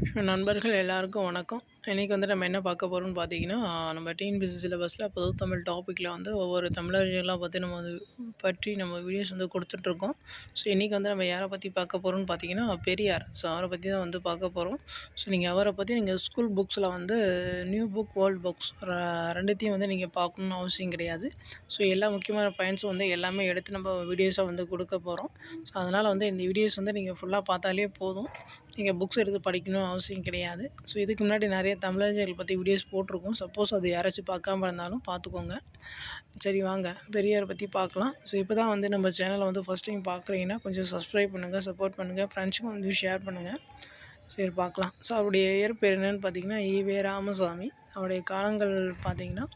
நண்பர்கள் எல்லாருக்கும் வணக்கம். இன்றைக்கி வந்து நம்ம என்ன பார்க்க போகிறோம்னு பார்த்தீங்கன்னா, நம்ம டிஎன்பிஎஸ்சி சிலபஸில் பொது தமிழ் டாப்பிக்கில் வந்து ஒவ்வொரு தமிழறிஞர்களாக பற்றி நம்ம வீடியோஸ் வந்து கொடுத்துட்ருக்கோம். ஸோ இன்றைக்கி வந்து நம்ம யாரை பற்றி பார்க்க போகிறோம்னு பார்த்தீங்கன்னா, பெரியார். ஸோ அவரை பற்றி தான் வந்து பார்க்க போகிறோம். ஸோ நீங்கள் அவரை பற்றி நீங்கள் ஸ்கூல் புக்ஸில் வந்து நியூ புக், ஓல்டு புக்ஸ் ரெண்டுத்தையும் வந்து நீங்கள் பார்க்கணுன்னு அவசியம் கிடையாது. ஸோ எல்லா முக்கியமான பாயிண்ட்ஸும் வந்து எல்லாமே எடுத்து நம்ம வீடியோஸாக வந்து கொடுக்க போகிறோம். ஸோ அதனால் வந்து இந்த வீடியோஸ் வந்து நீங்கள் ஃபுல்லாக பார்த்தாலே போதும். நீங்கள் புக்ஸ் எடுத்து படிக்கணும்னு அவசியம் கிடையாது. ஸோ இதுக்கு முன்னாடி நிறைய தமிழறிஞர்கள் பற்றி வீடியோஸ் போட்டிருக்கோம். சப்போஸ் அது யாராச்சும் பார்க்காம இருந்தாலும் பார்த்துக்கோங்க. சரி வாங்க பெரியாரை பற்றி பார்க்கலாம். ஸோ இப்போ தான் வந்து நம்ம சேனலை வந்து ஃபஸ்ட் டைம் பார்க்குறீங்கன்னா கொஞ்சம் சப்ஸ்கிரைப் பண்ணுங்கள், சப்போர்ட் பண்ணுங்கள், ஃப்ரெண்ட்ஸுக்கும் வந்து ஷேர் பண்ணுங்கள். சரி பார்க்கலாம். ஸோ அவருடைய இயற்பெயர் என்னென்னு பார்த்தீங்கன்னா ஈவே ராமசாமி. அவருடைய காலங்கள் பார்த்தீங்கன்னா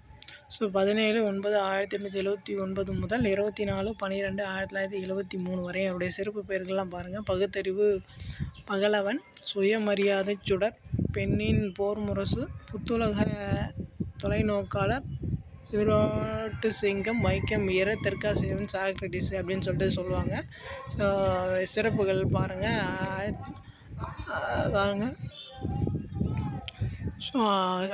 17/9/1879 முதல் 24/12/1973 வரை. அவருடைய சிறப்பு பெயர்கள்லாம் பாருங்கள்: பகுத்தறிவு, பகலவன், சுயமரியாதை சுடர், பெண்ணின் போர் முரசு, புத்துலக தொலைநோக்காளர், ஈரோட்டு சிங்கம், வைக்கம் வீரர், தெற்காசியவன், சாக்ரட்டிஸ் அப்படின்னு சொல்லிட்டு சொல்லுவாங்க. ஸோ சிறப்புகள் பாருங்கள். ஸோ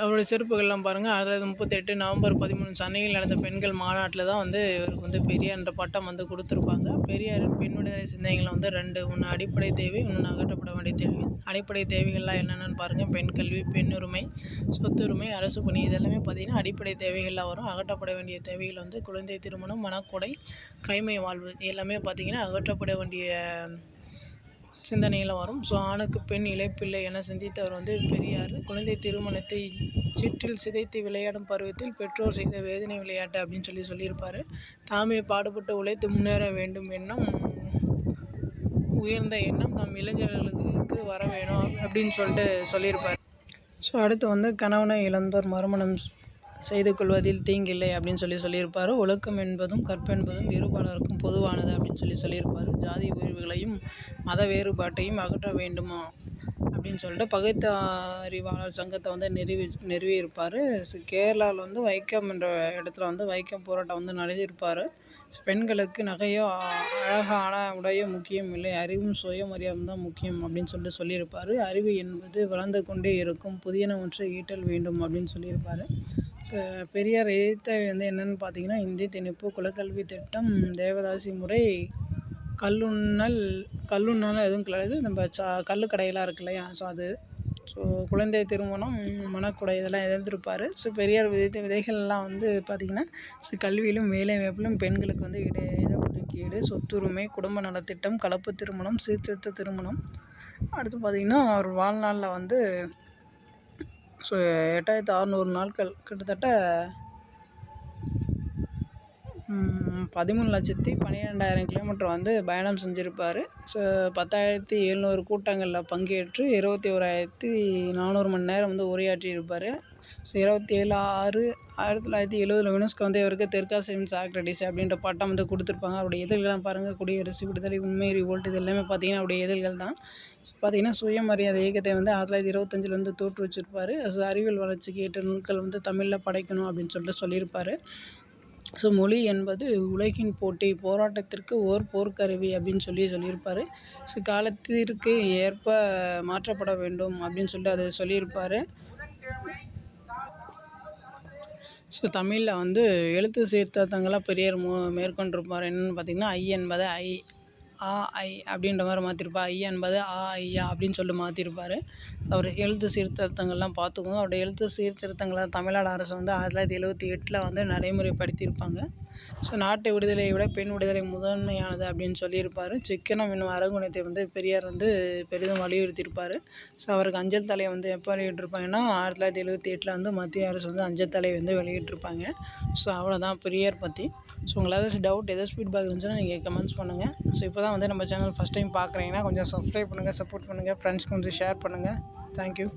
அவருடைய சிறப்புகள்லாம் பாருங்கள். 1938 நவம்பர் 13 சென்னையில் நடந்த பெண்கள் மாநாட்டில் தான் வந்து இவருக்கு வந்து பெரியார் என்ற பட்டம் வந்து கொடுத்துருப்பாங்க. பெரியாரின் பெண் விடுதலை சிந்தனைகள் வந்து 2: ஒன்று அடிப்படை தேவை, இன்னொன்று அகற்றப்பட வேண்டிய தேவை. அடிப்படை தேவைகள்லாம் என்னென்னு பாருங்கள்: பெண் கல்வி, பெண்ணுரிமை, சொத்துரிமை, அரசு பணி. இதெல்லாமே பார்த்திங்கன்னா அடிப்படை தேவைகள்லாம் வரும். அகற்றப்பட வேண்டிய தேவைகள் வந்து குழந்தை திருமணம், மனக்கொடை, கைமை வாழ்வு. எல்லாமே பார்த்திங்கன்னா அகற்றப்பட வேண்டிய சிந்தனையில் வரும். ஸோ ஆணுக்கு பெண் இளைப்பிள்ளை என சிந்தித்தவர் வந்து பெரியார். குழந்தை திருமணத்தை சிற்றில் சிதைத்து விளையாடும் பருவத்தில் பெற்றோர் செய்த வேதனை விளையாட்டு அப்படின்னு சொல்லியிருப்பார். தாமே பாடுபட்டு உழைத்து முன்னேற வேண்டும் எண்ணம், உயர்ந்த எண்ணம் நம் இளைஞர்களுக்கு வர வேணும் அப்படின்னு சொல்லியிருப்பார். ஸோ அடுத்து வந்து கணவனை இழந்தோர் மறுமணம் செய்து கொள்வதில் தீங்கில்லை அப்படின்னு சொல்லியிருப்பார். ஒழுக்கம் என்பதும் கற்பென்பதும் இருபாலருக்கும் பொதுவானது அப்படின்னு சொல்லியிருப்பார். ஜாதி உயர்வுகளையும் மத வேறுபாட்டையும் அகற்ற வேண்டுமா அப்படின்னு சொல்லிட்டு பகுத்தறிவாளர் சங்கத்தை வந்து நிறுவியிருப்பார். கேரளாவில் வந்து வைக்கம் என்ற இடத்துல வந்து வைக்கம் போராட்டம் வந்து நடத்தியிருப்பார். பெண்களுக்கு நகையோ அழகான உடையோ முக்கியம் இல்லை, அறிவும் சுயமரியாதையும் தான் முக்கியம் அப்படின்னு சொல்லியிருப்பார். அறிவு என்பது வளர்ந்து கொண்டே இருக்கும், புதியன ஒன்றை ஈட்டல் வேண்டும் அப்படின்னு சொல்லியிருப்பார். பெரியார் எதிர்த்த வந்து என்னென்னு பார்த்தீங்கன்னா இந்தி திணிப்பு, குலக்கல்வி திட்டம், தேவதாசி முறை, கல்லுண்ணல் எதுவும் கிடையாது. நம்ம கல்லுக்கடையெல்லாம் இருக்கு இல்லையா, ஸோ அது, ஸோ குழந்தை திருமணம், மனக்கொடை இதெல்லாம் எதிர்த்திருப்பார். ஸோ பெரியார் விதைத்த விதைகள்லாம் வந்து பார்த்திங்கன்னா கல்வியிலும் வேலைவாய்ப்பிலும் பெண்களுக்கு வந்து இடஒதுக்கீடு, சொத்துரிமை, குடும்ப நலத்திட்டம், கலப்பு திருமணம், சீர்திருத்த திருமணம். அடுத்து பார்த்திங்கன்னா அவர் வாழ்நாளில் வந்து 8600 நாட்கள், கிட்டத்தட்ட 13,12,000 கிலோமீட்டர் வந்து பயணம் செஞ்சுருப்பார். ஸோ 10,700 கூட்டங்களில் பங்கேற்று 21,400 மணி நேரம் வந்து உரையாற்றியிருப்பார். ஸோ 27/6/1970 யுனெஸ்கோ வந்து இவருக்கு தெற்காசியன் சாக்ரட்டிஸ் அப்படின்ற பட்டம் வந்து கொடுத்துருப்பாங்க. அவருடைய இதழ்கள்லாம் பாருங்கள்: குடியரசு, விடுதலை, உண்மை, ரிவோல்ட். இது எல்லாமே பார்த்திங்கன்னா அவருடைய இதழ்கள் தான். ஸோ பார்த்திங்கன்னா சுயமரியாதை இயக்கத்தை வந்து 1925 வந்து தோற்று வச்சுருப்பார். ஸோ அறிவியல் வளர்ச்சிக்கு ஏற்ற நூல்கள் வந்து தமிழில் படைக்கணும் அப்படின்னு சொல்லியிருப்பார். ஸோ மொழி என்பது உலகின் போட்டி, போராட்டத்திற்கு ஓர் போர்க்கருவி அப்படின்னு சொல்லியிருப்பார். ஸோ காலத்திற்கு ஏற்ப மாற்றப்பட வேண்டும் அப்படின்னு அதை சொல்லியிருப்பார். ஸோ தமிழில் வந்து எழுத்து சீர்திருத்தங்களாக பெரியார் மேற்கொண்டிருப்பார். என்னென்னு பார்த்திங்கன்னா ஐ என்பதை ஆ ஐ அப்படின்ற மாதிரி மாற்றிருப்பார். ஐ என்பது ஆ ஐயா அப்படின்னு மாற்றிருப்பார். அவர் எழுத்து சீர்திருத்தங்கள்லாம் பார்த்துக்கோங்க. அவருடைய எழுத்து சீர்திருத்தங்களை தமிழ்நாடு அரசு வந்து 1978 வந்து நடைமுறைப்படுத்தியிருப்பாங்க. ஸோ நாட்டு விடுதலையை விட பெண் விடுதலை முதன்மையானது அப்படின்னு சொல்லியிருப்பார். சிக்கனம் என்னும் அரங்குணத்தை வந்து பெரியார் வந்து பெரிதும் வலியுறுத்தியிருப்பார். ஸோ அவருக்கு அஞ்சல் தலையை வந்து எப்போ வெளியிட்டிருப்பாங்கன்னா 1978 வந்து மத்திய அரசு வந்து அஞ்சல் தலையை வந்து வெளியிட்டிருப்பாங்க. ஸோ அவ்வளோதான் பெரியார் பற்றி. ஸோ உங்களுக்கு ஏதாச்சும் டவுட், ஏதாச்சும் ஃபீட்பேக் இருந்துச்சுன்னா நீங்கள் கமெண்ட்ஸ் பண்ணுங்கள். ஸோ இப்போ தான் வந்து நம்ம சேனல் ஃபஸ்ட் டைம் பார்க்குறீங்கன்னா கொஞ்சம் சப்ஸ்கிரைப் பண்ணுங்கள், சப்போர்ட் பண்ணுங்கள், ஃப்ரெண்ட்ஸ்க்கு வந்து ஷேர் பண்ணுங்கள். தேங்க்யூ.